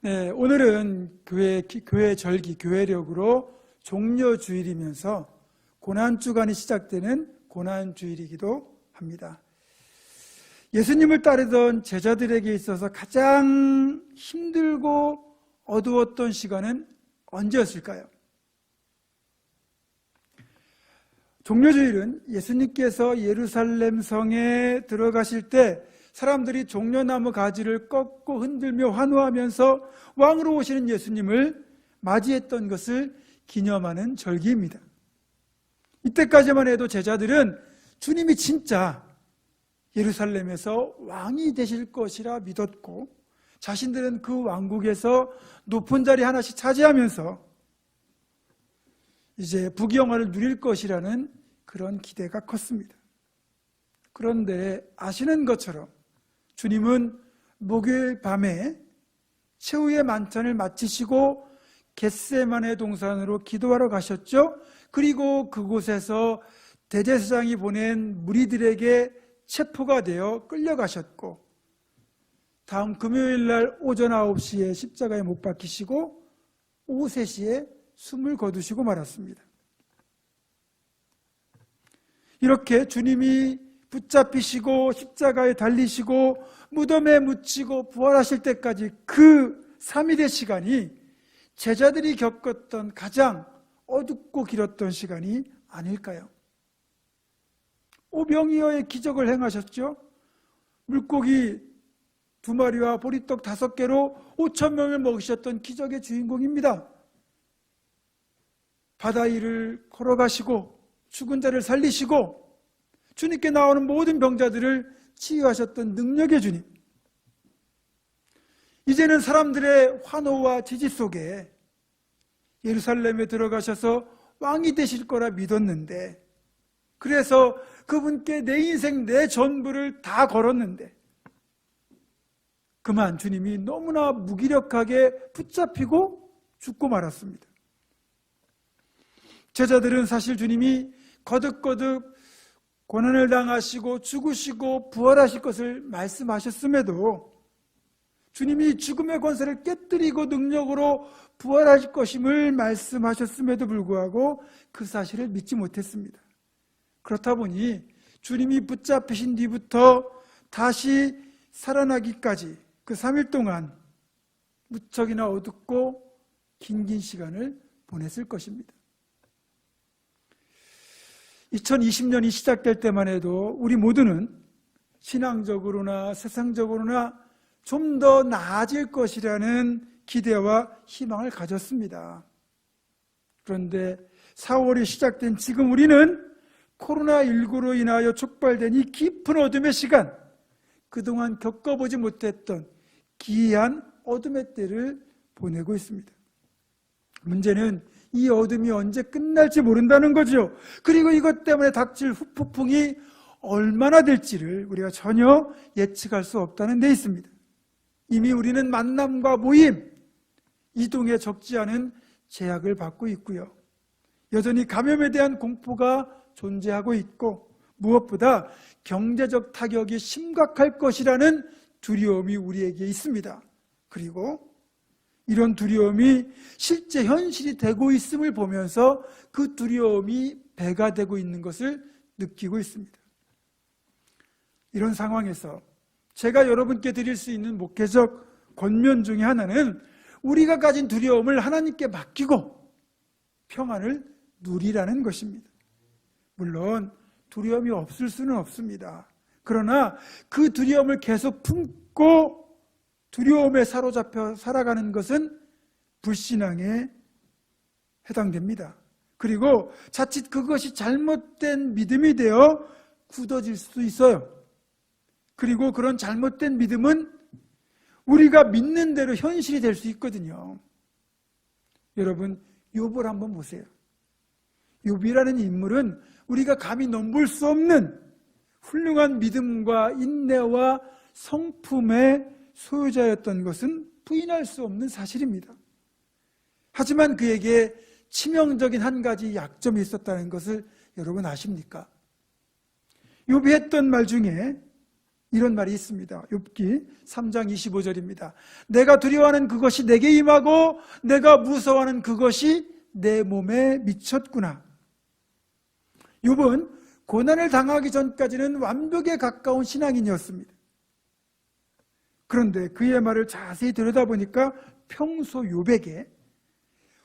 네, 오늘은 교회 절기, 교회력으로 종려주일이면서 고난주간이 시작되는 고난주일이기도 합니다. 예수님을 따르던 제자들에게 있어서 가장 힘들고 어두웠던 시간은 언제였을까요? 종려주일은 예수님께서 예루살렘 성에 들어가실 때 사람들이 종려나무 가지를 꺾고 흔들며 환호하면서 왕으로 오시는 예수님을 맞이했던 것을 기념하는 절기입니다. 이때까지만 해도 제자들은 주님이 진짜 예루살렘에서 왕이 되실 것이라 믿었고, 자신들은 그 왕국에서 높은 자리 하나씩 차지하면서 이제 부귀영화를 누릴 것이라는 그런 기대가 컸습니다. 그런데 아시는 것처럼 주님은 목요일 밤에 최후의 만찬을 마치시고 겟세마네 동산으로 기도하러 가셨죠. 그리고 그곳에서 대제사장이 보낸 무리들에게 체포가 되어 끌려가셨고, 다음 금요일 날 오전 9시에 십자가에 못 박히시고 오후 3시에 숨을 거두시고 말았습니다. 이렇게 주님이 붙잡히시고 십자가에 달리시고 무덤에 묻히고 부활하실 때까지 그 3일의 시간이 제자들이 겪었던 가장 어둡고 길었던 시간이 아닐까요? 오병이어의 기적을 행하셨죠. 물고기 2마리와 보리떡 5개로 5,000명을 먹이셨던 기적의 주인공입니다. 바다 위를 걸어가시고 죽은 자를 살리시고 주님께 나오는 모든 병자들을 치유하셨던 능력의 주님. 이제는 사람들의 환호와 지지 속에 예루살렘에 들어가셔서 왕이 되실 거라 믿었는데, 그래서 그분께 내 인생 내 전부를 다 걸었는데 그만 주님이 너무나 무기력하게 붙잡히고 죽고 말았습니다. 제자들은 사실 주님이 거듭거듭 고난을 당하시고 죽으시고 부활하실 것을 말씀하셨음에도, 주님이 죽음의 권세를 깨뜨리고 능력으로 부활하실 것임을 말씀하셨음에도 불구하고 그 사실을 믿지 못했습니다. 그렇다 보니 주님이 붙잡히신 뒤부터 다시 살아나기까지 그 3일 동안 무척이나 어둡고 긴 시간을 보냈을 것입니다. 2020년이 시작될 때만 해도 우리 모두는 신앙적으로나 세상적으로나 좀 더 나아질 것이라는 기대와 희망을 가졌습니다. 그런데 4월이 시작된 지금 우리는 코로나19로 인하여 촉발된 이 깊은 어둠의 시간, 그동안 겪어보지 못했던 기이한 어둠의 때를 보내고 있습니다. 문제는 이 어둠이 언제 끝날지 모른다는 거죠. 그리고 이것 때문에 닥칠 후폭풍이 얼마나 될지를 우리가 전혀 예측할 수 없다는 데 있습니다. 이미 우리는 만남과 모임, 이동에 적지 않은 제약을 받고 있고요. 여전히 감염에 대한 공포가 존재하고 있고, 무엇보다 경제적 타격이 심각할 것이라는 두려움이 우리에게 있습니다. 그리고 이런 두려움이 실제 현실이 되고 있음을 보면서 그 두려움이 배가 되고 있는 것을 느끼고 있습니다. 이런 상황에서 제가 여러분께 드릴 수 있는 목회적 권면 중에 하나는 우리가 가진 두려움을 하나님께 맡기고 평안을 누리라는 것입니다. 물론 두려움이 없을 수는 없습니다. 그러나 그 두려움을 계속 품고 두려움에 사로잡혀 살아가는 것은 불신앙에 해당됩니다. 그리고 자칫 그것이 잘못된 믿음이 되어 굳어질 수도 있어요. 그리고 그런 잘못된 믿음은 우리가 믿는 대로 현실이 될 수 있거든요. 여러분, 욥을 한번 보세요. 욥이라는 인물은 우리가 감히 넘볼 수 없는 훌륭한 믿음과 인내와 성품의 소유자였던 것은 부인할 수 없는 사실입니다. 하지만 그에게 치명적인 한 가지 약점이 있었다는 것을 여러분 아십니까? 욥이 했던 말 중에 이런 말이 있습니다. 욥기 3장 25절입니다. 내가 두려워하는 그것이 내게 임하고 내가 무서워하는 그것이 내 몸에 미쳤구나. 욥은 고난을 당하기 전까지는 완벽에 가까운 신앙인이었습니다. 그런데 그의 말을 자세히 들여다보니까 평소 욥에게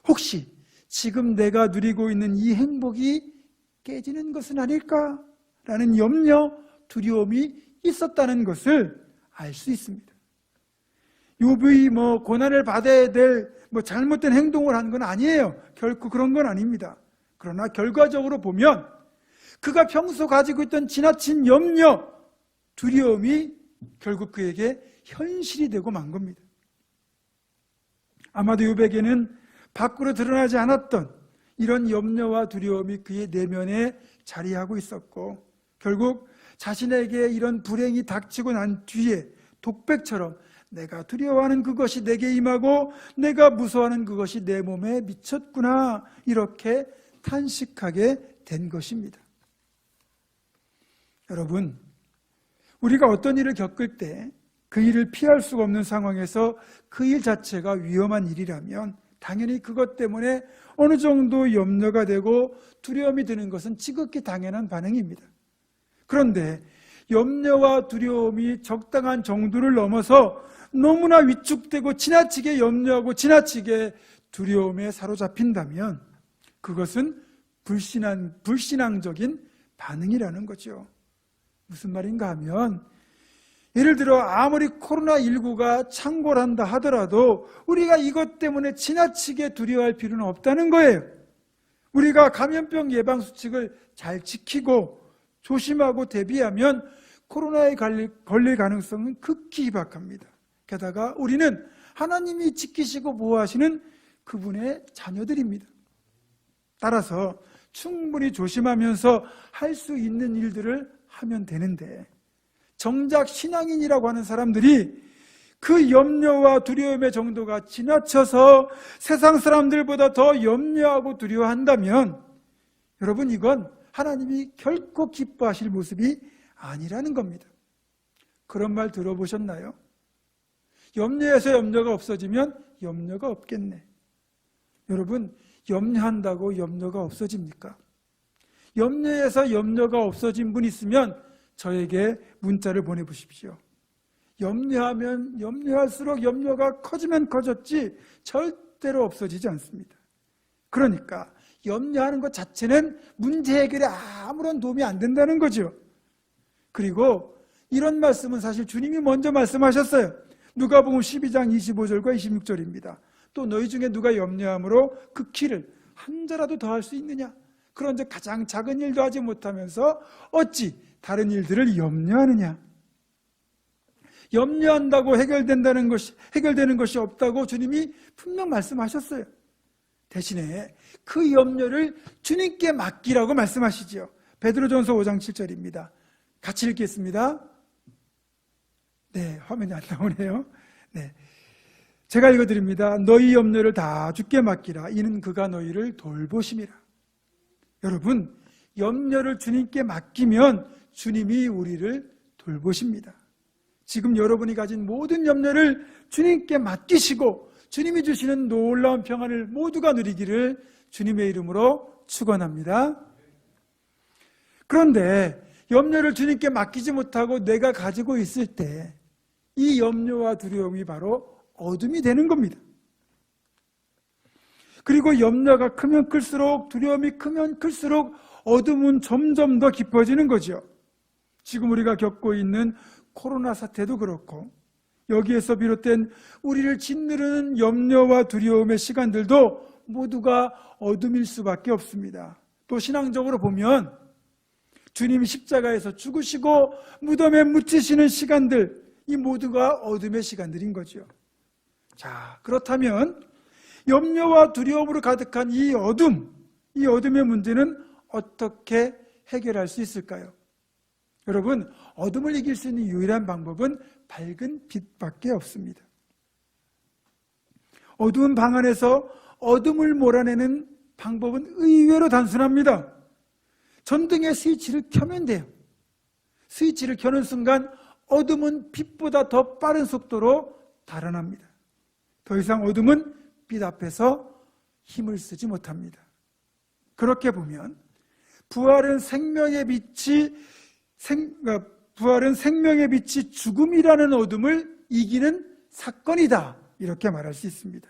혹시 지금 내가 누리고 있는 이 행복이 깨지는 것은 아닐까라는 염려, 두려움이 있었다는 것을 알 수 있습니다. 욥이 고난을 받아야 될 잘못된 행동을 한 건 아니에요. 결코 그런 건 아닙니다. 그러나 결과적으로 보면 그가 평소 가지고 있던 지나친 염려, 두려움이 결국 그에게 현실이 되고 만 겁니다. 아마도 욥에게는 밖으로 드러나지 않았던 이런 염려와 두려움이 그의 내면에 자리하고 있었고 결국 자신에게 이런 불행이 닥치고 난 뒤에 독백처럼 내가 두려워하는 그것이 내게 임하고 내가 무서워하는 그것이 내 몸에 미쳤구나 이렇게 탄식하게 된 것입니다. 여러분, 우리가 어떤 일을 겪을 때 그 일을 피할 수가 없는 상황에서 그 일 자체가 위험한 일이라면 당연히 그것 때문에 어느 정도 염려가 되고 두려움이 드는 것은 지극히 당연한 반응입니다. 그런데 염려와 두려움이 적당한 정도를 넘어서 너무나 위축되고 지나치게 염려하고 지나치게 두려움에 사로잡힌다면 그것은 불신앙적인 반응이라는 거죠. 무슨 말인가 하면 예를 들어 아무리 코로나19가 창궐한다 하더라도 우리가 이것 때문에 지나치게 두려워할 필요는 없다는 거예요. 우리가 감염병 예방 수칙을 잘 지키고 조심하고 대비하면 코로나에 걸릴 가능성은 극히 희박합니다. 게다가 우리는 하나님이 지키시고 보호하시는 그분의 자녀들입니다. 따라서 충분히 조심하면서 할 수 있는 일들을 하면 되는데 정작 신앙인이라고 하는 사람들이 그 염려와 두려움의 정도가 지나쳐서 세상 사람들보다 더 염려하고 두려워한다면 여러분 이건 하나님이 결코 기뻐하실 모습이 아니라는 겁니다. 그런 말 들어보셨나요? 염려해서 염려가 없어지면 염려가 없겠네. 여러분 염려한다고 염려가 없어집니까? 염려해서 염려가 없어진 분 있으면 저에게 문자를 보내보십시오. 염려하면 염려할수록 염려가 커지면 커졌지 절대로 없어지지 않습니다. 그러니까 염려하는 것 자체는 문제 해결에 아무런 도움이 안 된다는 거죠. 그리고 이런 말씀은 사실 주님이 먼저 말씀하셨어요. 누가복음 12장 25절과 26절입니다. 또 너희 중에 누가 염려함으로 그 키를 한 자라도 더할 수 있느냐? 그런즉 가장 작은 일도 하지 못하면서 어찌 다른 일들을 염려하느냐? 염려한다고 해결되는 것이 없다고 주님이 분명 말씀하셨어요. 대신에 그 염려를 주님께 맡기라고 말씀하시지요. 베드로전서 5장 7절입니다. 같이 읽겠습니다. 네, 화면이 안 나오네요. 네, 제가 읽어드립니다. 너희 염려를 다 주께 맡기라. 이는 그가 너희를 돌보심이라. 여러분, 염려를 주님께 맡기면 주님이 우리를 돌보십니다. 지금 여러분이 가진 모든 염려를 주님께 맡기시고 주님이 주시는 놀라운 평안을 모두가 누리기를 주님의 이름으로 축원합니다. 그런데 염려를 주님께 맡기지 못하고 내가 가지고 있을 때 이 염려와 두려움이 바로 어둠이 되는 겁니다. 그리고 염려가 크면 클수록 두려움이 크면 클수록 어둠은 점점 더 깊어지는 거죠. 지금 우리가 겪고 있는 코로나 사태도 그렇고 여기에서 비롯된 우리를 짓누르는 염려와 두려움의 시간들도 모두가 어둠일 수밖에 없습니다. 또 신앙적으로 보면 주님이 십자가에서 죽으시고 무덤에 묻히시는 시간들, 이 모두가 어둠의 시간들인 거죠. 자, 그렇다면 염려와 두려움으로 가득한 이 어둠의 문제는 어떻게 해결할 수 있을까요? 여러분, 어둠을 이길 수 있는 유일한 방법은 밝은 빛밖에 없습니다. 어두운 방 안에서 어둠을 몰아내는 방법은 의외로 단순합니다. 전등의 스위치를 켜면 돼요. 스위치를 켜는 순간 어둠은 빛보다 더 빠른 속도로 달아납니다. 더 이상 어둠은 빛 앞에서 힘을 쓰지 못합니다. 그렇게 보면 부활은 생명의 빛이 죽음이라는 어둠을 이기는 사건이다, 이렇게 말할 수 있습니다.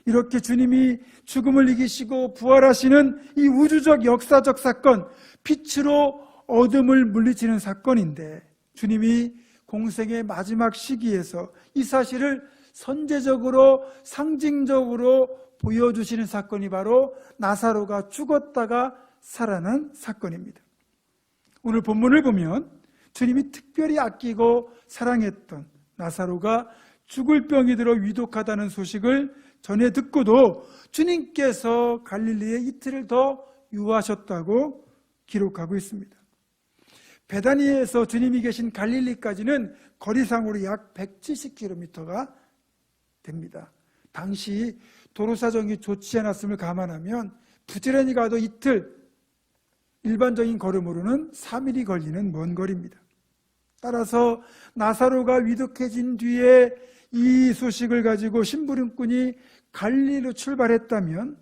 이렇게 주님이 죽음을 이기시고 부활하시는 이 우주적 역사적 사건, 빛으로 어둠을 물리치는 사건인데, 주님이 공생의 마지막 시기에서 이 사실을 선제적으로 상징적으로 보여주시는 사건이 바로 나사로가 죽었다가 살아난 사건입니다. 오늘 본문을 보면 주님이 특별히 아끼고 사랑했던 나사로가 죽을 병이 들어 위독하다는 소식을 전해 듣고도 주님께서 갈릴리에 이틀을 더 유하셨다고 기록하고 있습니다. 베다니에서 주님이 계신 갈릴리까지는 거리상으로 약 170km가 됩니다. 당시 도로 사정이 좋지 않았음을 감안하면 부지런히 가도 이틀, 일반적인 걸음으로는 3일이 걸리는 먼 거리입니다. 따라서 나사로가 위독해진 뒤에 이 소식을 가지고 심부름꾼이 갈릴리로 출발했다면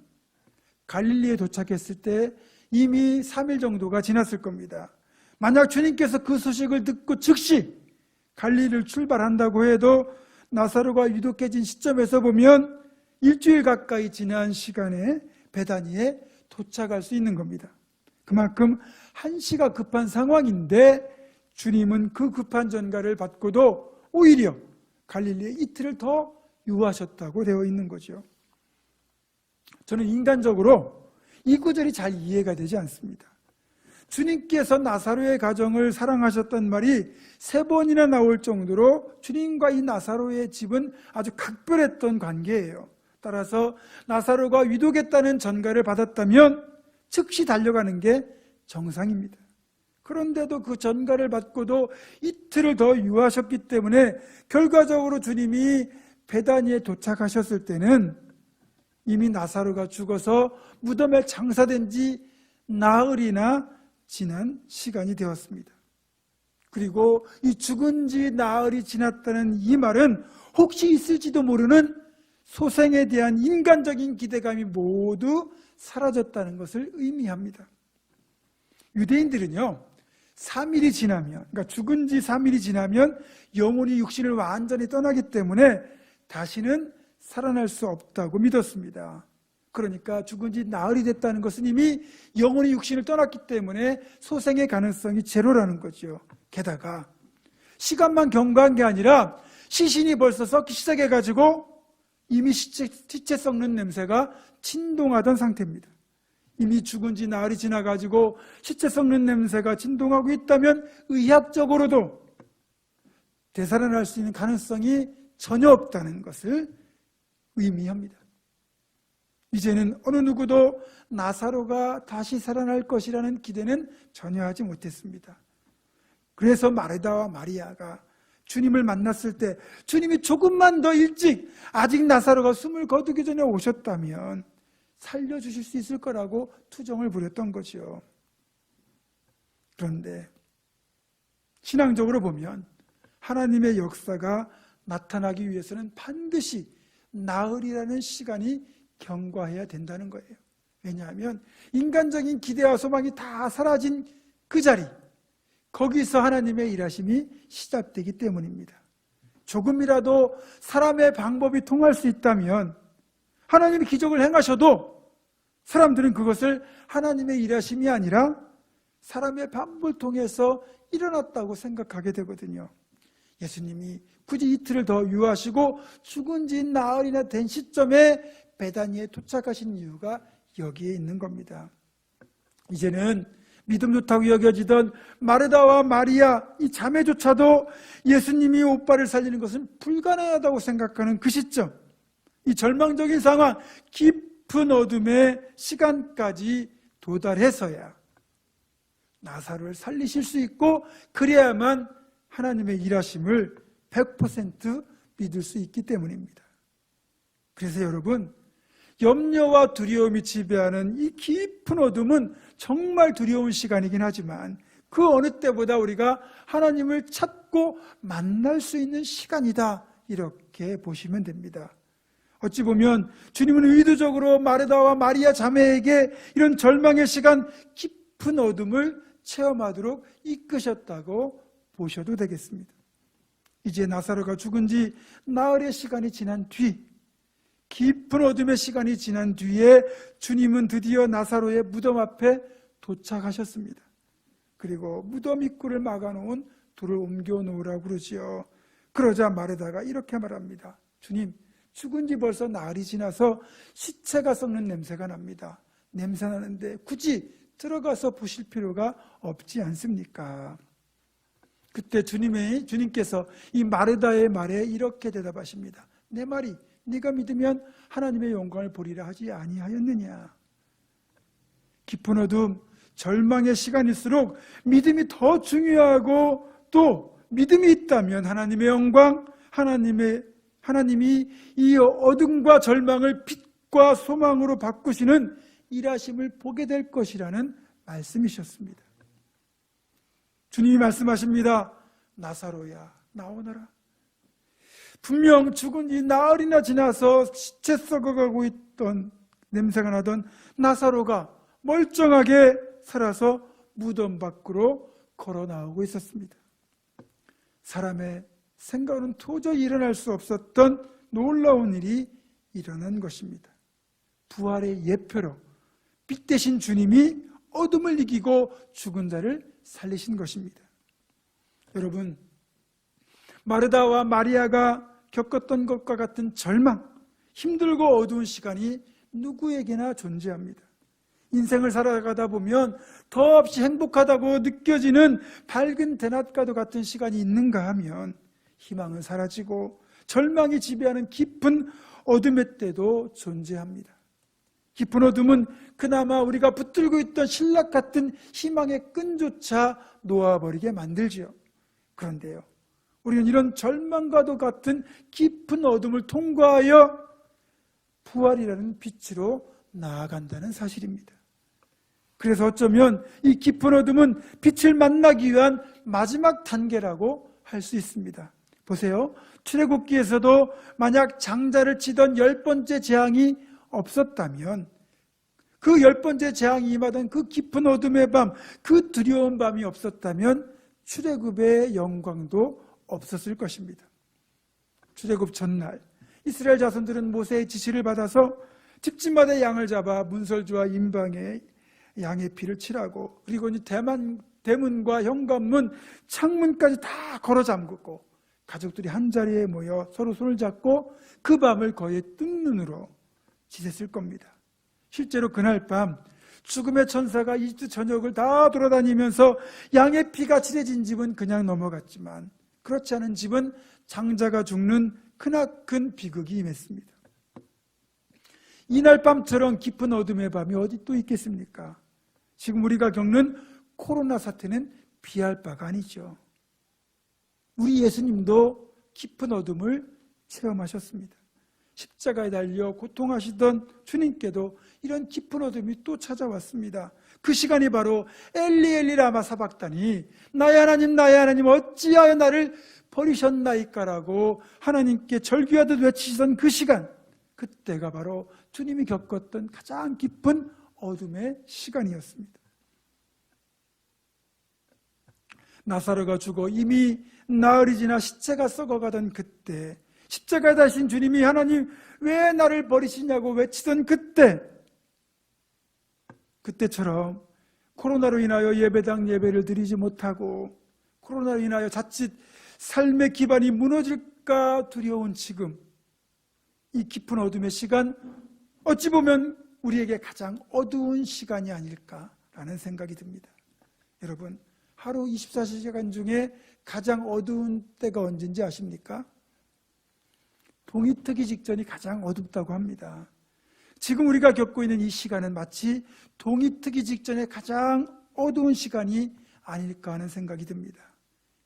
갈릴리에 도착했을 때 이미 3일 정도가 지났을 겁니다. 만약 주님께서 그 소식을 듣고 즉시 갈릴리를 출발한다고 해도 나사로가 위독해진 시점에서 보면 일주일 가까이 지난 시간에 베다니에 도착할 수 있는 겁니다. 그만큼 한시가 급한 상황인데 주님은 그 급한 전가를 받고도 오히려 갈릴리에 이틀을 더 유하셨다고 되어 있는 거죠. 저는 인간적으로 이 구절이 잘 이해가 되지 않습니다. 주님께서 나사로의 가정을 사랑하셨단 말이 3번이나 나올 정도로 주님과 이 나사로의 집은 아주 각별했던 관계예요. 따라서 나사로가 위독했다는 전가를 받았다면 즉시 달려가는 게 정상입니다. 그런데도 그 전가를 받고도 이틀을 더 유하셨기 때문에 결과적으로 주님이 베다니에 도착하셨을 때는 이미 나사로가 죽어서 무덤에 장사된 지 나흘이나 지난 시간이 되었습니다. 그리고 이 죽은 지 나흘이 지났다는 이 말은 혹시 있을지도 모르는 소생에 대한 인간적인 기대감이 모두 사라졌다는 것을 의미합니다. 유대인들은요, 3일이 지나면, 그러니까 죽은 지 3일이 지나면 영혼이 육신을 완전히 떠나기 때문에 다시는 살아날 수 없다고 믿었습니다. 그러니까 죽은 지 나흘이 됐다는 것은 이미 영혼이 육신을 떠났기 때문에 소생의 가능성이 제로라는 거죠. 게다가 시간만 경과한 게 아니라 시신이 벌써 썩기 시작해가지고 이미 시체 썩는 냄새가 진동하던 상태입니다. 이미 죽은 지 나흘이 지나가지고 시체 썩는 냄새가 진동하고 있다면 의학적으로도 되살아날 수 있는 가능성이 전혀 없다는 것을 의미합니다. 이제는 어느 누구도 나사로가 다시 살아날 것이라는 기대는 전혀 하지 못했습니다. 그래서 마르다와 마리아가 주님을 만났을 때 주님이 조금만 더 일찍 아직 나사로가 숨을 거두기 전에 오셨다면 살려주실 수 있을 거라고 투정을 부렸던 거죠. 그런데 신앙적으로 보면 하나님의 역사가 나타나기 위해서는 반드시 나흘이라는 시간이 경과해야 된다는 거예요. 왜냐하면 인간적인 기대와 소망이 다 사라진 그 자리, 거기서 하나님의 일하심이 시작되기 때문입니다. 조금이라도 사람의 방법이 통할 수 있다면 하나님이 기적을 행하셔도 사람들은 그것을 하나님의 일하심이 아니라 사람의 방법을 통해서 일어났다고 생각하게 되거든요. 예수님이 굳이 이틀을 더 유하시고 죽은 지 나흘이나 된 시점에 베다니에 도착하신 이유가 여기에 있는 겁니다. 이제는 믿음 좋다고 여겨지던 마르다와 마리아 이 자매조차도 예수님이 오빠를 살리는 것은 불가능하다고 생각하는 그 시점, 이 절망적인 상황, 깊은 어둠의 시간까지 도달해서야 나사로를 살리실 수 있고 그래야만 하나님의 일하심을 100% 믿을 수 있기 때문입니다. 그래서 여러분, 염려와 두려움이 지배하는 이 깊은 어둠은 정말 두려운 시간이긴 하지만 그 어느 때보다 우리가 하나님을 찾고 붙잡고 만날 수 있는 시간이다, 이렇게 보시면 됩니다. 어찌 보면 주님은 의도적으로 마르다와 마리아 자매에게 이런 절망의 시간, 깊은 어둠을 체험하도록 이끄셨다고 보셔도 되겠습니다. 이제 나사로가 죽은 지 나흘의 시간이 지난 뒤, 깊은 어둠의 시간이 지난 뒤에 주님은 드디어 나사로의 무덤 앞에 도착하셨습니다. 그리고 무덤 입구를 막아놓은 돌을 옮겨 놓으라고 그러지요. 그러자 마르다가 이렇게 말합니다. 주님, 죽은 지 벌써 나흘이 지나서 시체가 썩는 냄새가 납니다. 냄새 나는데 굳이 들어가서 보실 필요가 없지 않습니까? 그때 주님께서 이 마르다의 말에 이렇게 대답하십니다. 내 말이 네가 믿으면 하나님의 영광을 보리라 하지 아니하였느냐. 깊은 어둠, 절망의 시간일수록 믿음이 더 중요하고, 또 믿음이 있다면 하나님의 영광, 하나님이 이 어둠과 절망을 빛과 소망으로 바꾸시는 일하심을 보게 될 것이라는 말씀이셨습니다. 주님이 말씀하십니다. 나사로야, 나오너라. 분명 죽은 지 나흘이나 지나서 시체 썩어가고 있던, 냄새가 나던 나사로가 멀쩡하게 살아서 무덤 밖으로 걸어 나오고 있었습니다. 사람의 생각으로는 도저히 일어날 수 없었던 놀라운 일이 일어난 것입니다. 부활의 예표로 빛 대신 주님이 어둠을 이기고 죽은 자를 살리신 것입니다. 여러분, 마르다와 마리아가 겪었던 것과 같은 절망, 힘들고 어두운 시간이 누구에게나 존재합니다. 인생을 살아가다 보면 더없이 행복하다고 느껴지는 밝은 대낮과도 같은 시간이 있는가 하면 희망은 사라지고 절망이 지배하는 깊은 어둠의 때도 존재합니다. 깊은 어둠은 그나마 우리가 붙들고 있던 신락 같은 희망의 끈조차 놓아버리게 만들지요. 그런데요, 우리는 이런 절망과도 같은 깊은 어둠을 통과하여 부활이라는 빛으로 나아간다는 사실입니다. 그래서 어쩌면 이 깊은 어둠은 빛을 만나기 위한 마지막 단계라고 할 수 있습니다. 보세요. 출애굽기에서도 만약 장자를 치던 10번째 재앙이 없었다면, 그 10번째 재앙이 임하던 그 깊은 어둠의 밤, 그 두려운 밤이 없었다면 출애굽의 영광도 없었을 것입니다. 출애굽 전날 이스라엘 자손들은 모세의 지시를 받아서 집집마다 양을 잡아 문설주와 임방에 양의 피를 칠하고, 그리고 대문과 현관문, 창문까지 다 걸어 잠그고 가족들이 한자리에 모여 서로 손을 잡고 그 밤을 거의 뜬 눈으로 지냈을 겁니다. 실제로 그날 밤 죽음의 천사가 이집트 전역을 다 돌아다니면서 양의 피가 칠해진 집은 그냥 넘어갔지만, 그렇지 않은 집은 장자가 죽는 크나큰 비극이 임했습니다. 이날 밤처럼 깊은 어둠의 밤이 어디 또 있겠습니까? 지금 우리가 겪는 코로나 사태는 비할 바가 아니죠. 우리 예수님도 깊은 어둠을 체험하셨습니다. 십자가에 달려 고통하시던 주님께도 이런 깊은 어둠이 또 찾아왔습니다. 그 시간이 바로 엘리 엘리 라마 사박다니, 나의 하나님 어찌하여 나를 버리셨나이까라고 하나님께 절규하듯 외치시던 그 시간, 그때가 바로 주님이 겪었던 가장 깊은 어둠의 시간이었습니다. 나사로가 죽어 이미 나흘이 지나 시체가 썩어가던 그때, 십자가에 달리신 주님이 하나님 왜 나를 버리시냐고 외치던 그때처럼 코로나로 인하여 예배당 예배를 드리지 못하고, 코로나로 인하여 자칫 삶의 기반이 무너질까 두려운 지금, 이 깊은 어둠의 시간, 어찌 보면 우리에게 가장 어두운 시간이 아닐까라는 생각이 듭니다. 여러분, 하루 24시간 중에 가장 어두운 때가 언제인지 아십니까? 동이 트기 직전이 가장 어둡다고 합니다. 지금 우리가 겪고 있는 이 시간은 마치 동이 트기 직전에 가장 어두운 시간이 아닐까 하는 생각이 듭니다.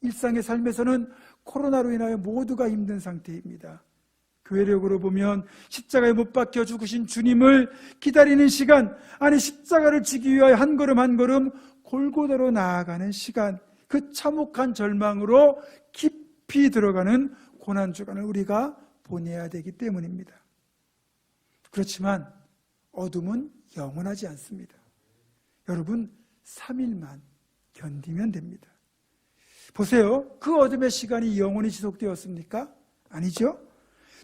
일상의 삶에서는 코로나로 인하여 모두가 힘든 상태입니다. 교회력으로 보면 십자가에 못 박혀 죽으신 주님을 기다리는 시간, 아니 십자가를 지기 위하여 한 걸음 한 걸음 골고다로 나아가는 시간, 그 참혹한 절망으로 깊이 들어가는 고난주간을 우리가 보내야 되기 때문입니다. 그렇지만 어둠은 영원하지 않습니다. 여러분, 3일만 견디면 됩니다. 보세요. 그 어둠의 시간이 영원히 지속되었습니까? 아니죠.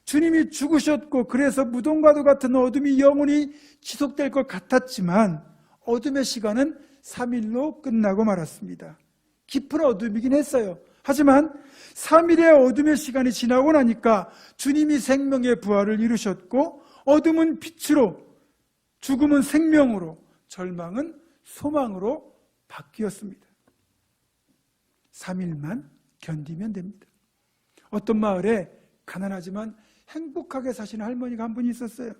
주님이 죽으셨고 그래서 무덤과도 같은 어둠이 영원히 지속될 것 같았지만 어둠의 시간은 3일로 끝나고 말았습니다. 깊은 어둠이긴 했어요. 하지만 3일의 어둠의 시간이 지나고 나니까 주님이 생명의 부활을 이루셨고 어둠은 빛으로, 죽음은 생명으로, 절망은 소망으로 바뀌었습니다. 3일만 견디면 됩니다. 어떤 마을에 가난하지만 행복하게 사시는 할머니가 한 분이 있었어요.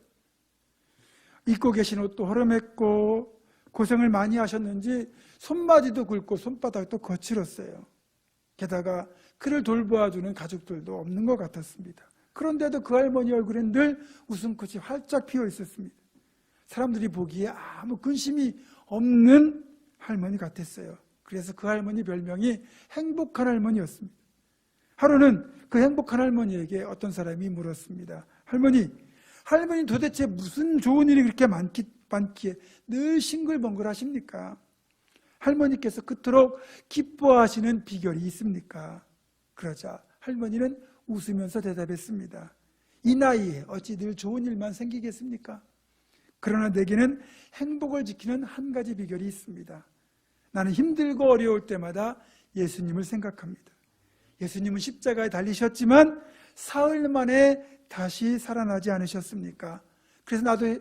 입고 계신 옷도 허름했고 고생을 많이 하셨는지 손바지도 굵고 손바닥도 거칠었어요. 게다가 그를 돌보아주는 가족들도 없는 것 같았습니다. 그런데도 그 할머니 얼굴엔 늘 웃음꽃이 활짝 피어 있었습니다. 사람들이 보기에 아무 근심이 없는 할머니 같았어요. 그래서 그 할머니 별명이 행복한 할머니였습니다. 하루는 그 행복한 할머니에게 어떤 사람이 물었습니다. 할머니 도대체 무슨 좋은 일이 그렇게 많기에 늘 싱글벙글 하십니까? 할머니께서 그토록 기뻐하시는 비결이 있습니까? 그러자 할머니는 웃으면서 대답했습니다. 이 나이에 어찌 늘 좋은 일만 생기겠습니까? 그러나 내게는 행복을 지키는 한 가지 비결이 있습니다. 나는 힘들고 어려울 때마다 예수님을 생각합니다. 예수님은 십자가에 달리셨지만 사흘 만에 다시 살아나지 않으셨습니까? 그래서 나도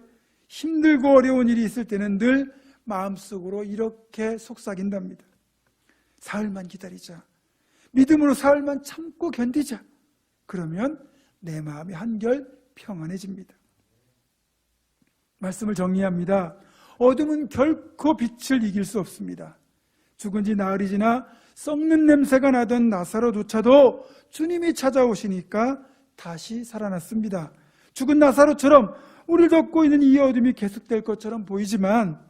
힘들고 어려운 일이 있을 때는 늘 마음속으로 이렇게 속삭인답니다. 사흘만 기다리자. 믿음으로 사흘만 참고 견디자. 그러면 내 마음이 한결 평안해집니다. 말씀을 정리합니다. 어둠은 결코 빛을 이길 수 없습니다. 죽은 지 나흘이 지나 썩는 냄새가 나던 나사로조차도 주님이 찾아오시니까 다시 살아났습니다. 죽은 나사로처럼 우리를 덮고 있는 이 어둠이 계속될 것처럼 보이지만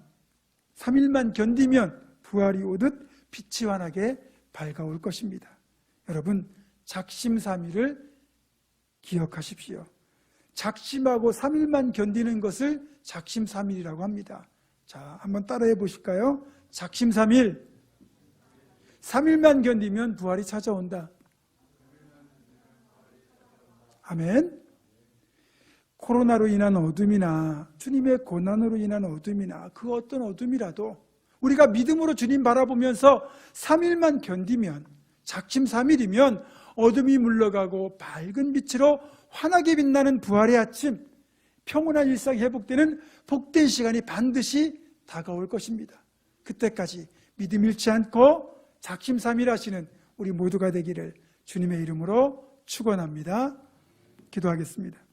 3일만 견디면 부활이 오듯 빛이 환하게 밝아올 것입니다. 여러분, 작심삼일을 기억하십시오. 작심하고 3일만 견디는 것을 작심삼일이라고 합니다. 자, 한번 따라해 보실까요? 작심삼일. 3일만 견디면 부활이 찾아온다. 아멘. 코로나로 인한 어둠이나 주님의 고난으로 인한 어둠이나 그 어떤 어둠이라도 우리가 믿음으로 주님 바라보면서 3일만 견디면, 작심삼일이면 어둠이 물러가고 밝은 빛으로 환하게 빛나는 부활의 아침, 평온한 일상이 회복되는 복된 시간이 반드시 다가올 것입니다. 그때까지 믿음 잃지 않고 작심삼일 하시는 우리 모두가 되기를 주님의 이름으로 축원합니다. 기도하겠습니다.